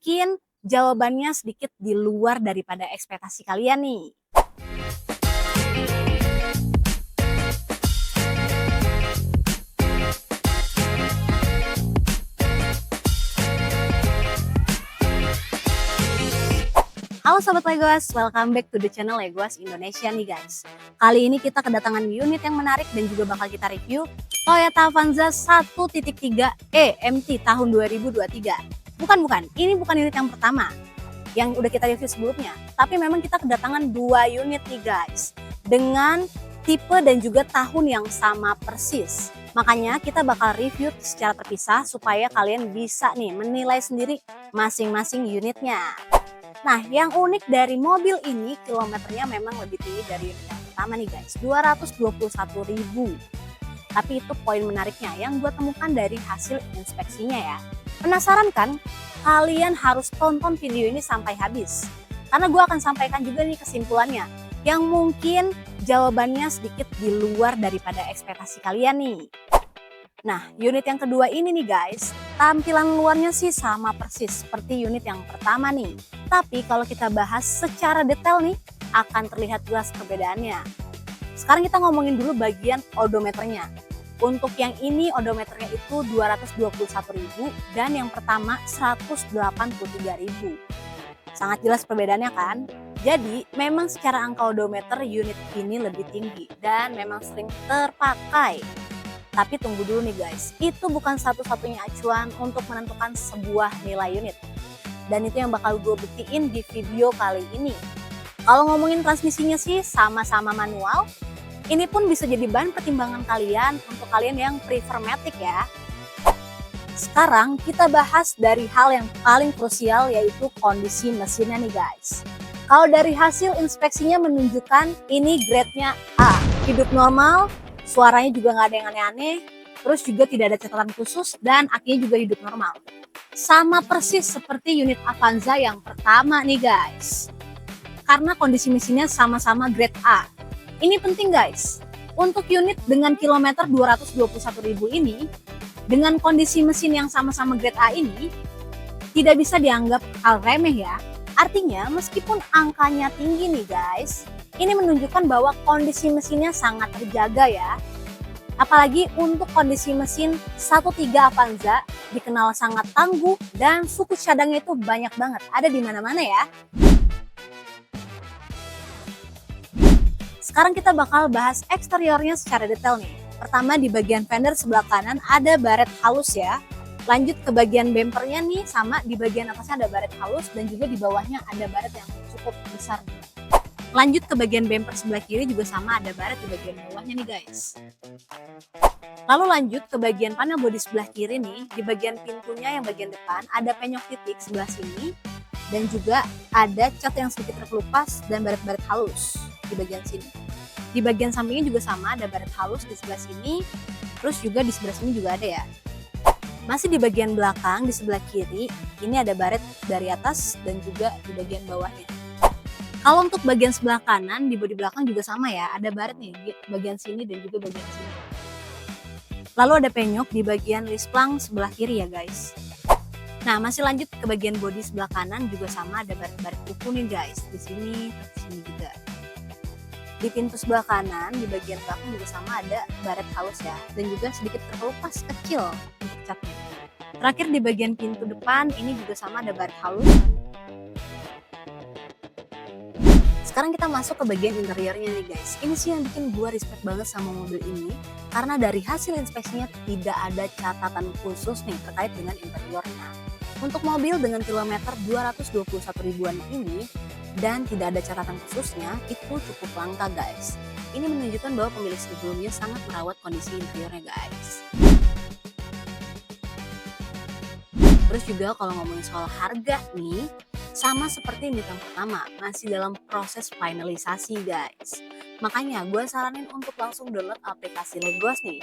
mungkin jawabannya sedikit di luar daripada ekspektasi kalian nih. Halo Sobat Legos, welcome back to the channel Legos Indonesia nih guys. Kali ini kita kedatangan unit yang menarik dan juga bakal kita review Toyota Avanza 1.3e MT tahun 2023. Bukan, ini bukan unit yang pertama yang udah kita review sebelumnya. Tapi memang kita kedatangan dua unit nih guys, dengan tipe dan juga tahun yang sama persis. Makanya kita bakal review secara terpisah supaya kalian bisa nih menilai sendiri masing-masing unitnya. Nah, yang unik dari mobil ini, kilometernya memang lebih tinggi dari unit yang pertama nih guys, 221.000. Tapi itu poin menariknya yang gue temukan dari hasil inspeksinya ya. Penasaran kan? Kalian harus tonton video ini sampai habis. Karena gue akan sampaikan juga nih kesimpulannya, yang mungkin jawabannya sedikit di luar daripada ekspektasi kalian nih. Nah, unit yang kedua ini nih guys, tampilan luarnya sih sama persis seperti unit yang pertama nih. Tapi kalau kita bahas secara detail nih, akan terlihat jelas perbedaannya. Sekarang kita ngomongin dulu bagian odometernya. Untuk yang ini odometernya itu 221.000 dan yang pertama 183.000. Sangat jelas perbedaannya kan? Jadi memang secara angka odometer unit ini lebih tinggi dan memang sering terpakai. Tapi tunggu dulu nih guys, itu bukan satu-satunya acuan untuk menentukan sebuah nilai unit. Dan itu yang bakal gue buktiin di video kali ini. Kalau ngomongin transmisinya sih sama-sama manual. Ini pun bisa jadi bahan pertimbangan kalian untuk kalian yang prefer matic ya. Sekarang kita bahas dari hal yang paling krusial, yaitu kondisi mesinnya nih guys. Kalau dari hasil inspeksinya menunjukkan ini grade-nya A, hidup normal, suaranya juga nggak ada yang aneh-aneh, terus juga tidak ada catatan khusus dan akinya juga hidup normal. Sama persis seperti unit Avanza yang pertama nih guys. Karena kondisi mesinnya sama-sama grade A. Ini penting guys, untuk unit dengan kilometer 221.000 ini, dengan kondisi mesin yang sama-sama grade A ini, tidak bisa dianggap hal remeh ya. Artinya meskipun angkanya tinggi nih guys, ini menunjukkan bahwa kondisi mesinnya sangat terjaga ya. Apalagi untuk kondisi mesin 1.3 Avanza dikenal sangat tangguh dan suku cadangnya itu banyak banget, ada di mana-mana ya. Sekarang kita bakal bahas eksteriornya secara detail nih. Pertama di bagian fender sebelah kanan ada baret halus ya. Lanjut ke bagian bempernya nih, sama di bagian atasnya ada baret halus dan juga di bawahnya ada baret yang cukup besar. Lanjut ke bagian bemper sebelah kiri juga sama, ada baret di bagian bawahnya nih guys. Lalu lanjut ke bagian panel bodi sebelah kiri nih, di bagian pintunya yang bagian depan ada penyok titik sebelah sini dan juga ada cat yang sedikit terkelupas dan baret-baret halus di bagian sini. Di bagian sampingnya juga sama, ada baret halus di sebelah sini, terus juga di sebelah sini juga ada ya. Masih di bagian belakang di sebelah kiri, ini ada baret dari atas dan juga di bagian bawahnya. Kalau untuk bagian sebelah kanan, di bodi belakang juga sama ya, ada baret nih di bagian sini dan juga bagian sini. Lalu ada penyok di bagian lisplang sebelah kiri ya guys. Nah, masih lanjut ke bagian bodi sebelah kanan juga sama, ada baret-baret kuku nih guys, di sini juga. Di pintu sebelah kanan, di bagian belakang juga sama, ada baret halus ya, dan juga sedikit terkelupas kecil untuk catnya. Terakhir di bagian pintu depan, ini juga sama, ada baret halus. Sekarang kita masuk ke bagian interiornya nih guys. Ini sih yang bikin gue respect banget sama mobil ini, karena dari hasil inspeksinya tidak ada catatan khusus nih terkait dengan interiornya. Untuk mobil dengan kilometer 221 ribuan ini, dan tidak ada catatan khususnya, itu cukup langka guys. Ini menunjukkan bahwa pemilik sebelumnya sangat merawat kondisi interiornya guys. Terus juga kalau ngomongin soal harga nih, sama seperti unit yang pertama, masih dalam proses finalisasi guys. Makanya gue saranin untuk langsung download aplikasi Legos nih,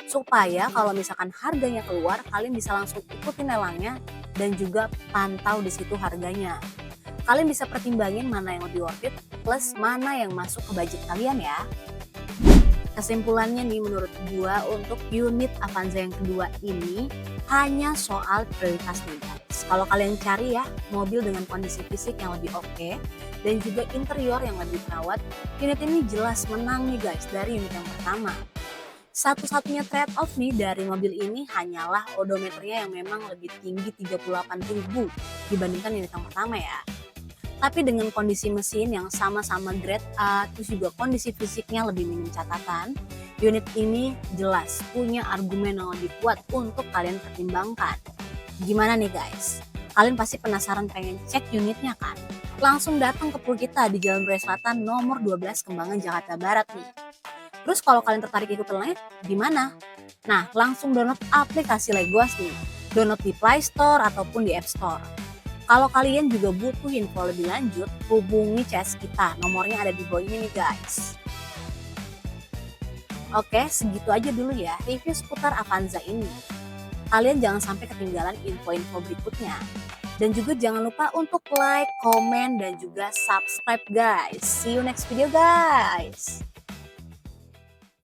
supaya kalau misalkan harganya keluar, kalian bisa langsung ikutin lelangnya dan juga pantau di situ harganya. Kalian bisa pertimbangin mana yang lebih worth it plus mana yang masuk ke budget kalian ya. Kesimpulannya nih menurut gua, untuk unit Avanza yang kedua ini hanya soal prioritas nih guys. kalau kalian cari ya mobil dengan kondisi fisik yang lebih oke dan juga interior yang lebih terawat, unit ini jelas menang nih guys dari unit yang pertama. Satu-satunya trade off nih dari mobil ini hanyalah odometernya yang memang lebih tinggi 38.000 dibandingkan unit yang pertama ya. Tapi dengan kondisi mesin yang sama-sama grade A, terus juga kondisi fisiknya lebih minim catatan, unit ini jelas punya argumen yang lebih kuat untuk kalian pertimbangkan. Gimana nih guys? Kalian pasti penasaran pengen cek unitnya kan? Langsung datang ke pool kita di Jalan Raya Selatan nomor 12 Kembangan, Jakarta Barat nih. Terus kalau kalian tertarik ikut live, gimana? Nah, langsung download aplikasi Legoas nih. Download di Play Store ataupun di App Store. Kalau kalian juga butuh info lebih lanjut, hubungi CS kita. Nomornya ada di bawah ini nih guys. Oke, segitu aja dulu ya review seputar Avanza ini. Kalian jangan sampai ketinggalan info-info berikutnya. Dan juga jangan lupa untuk like, komen, dan juga subscribe guys. See you next video guys.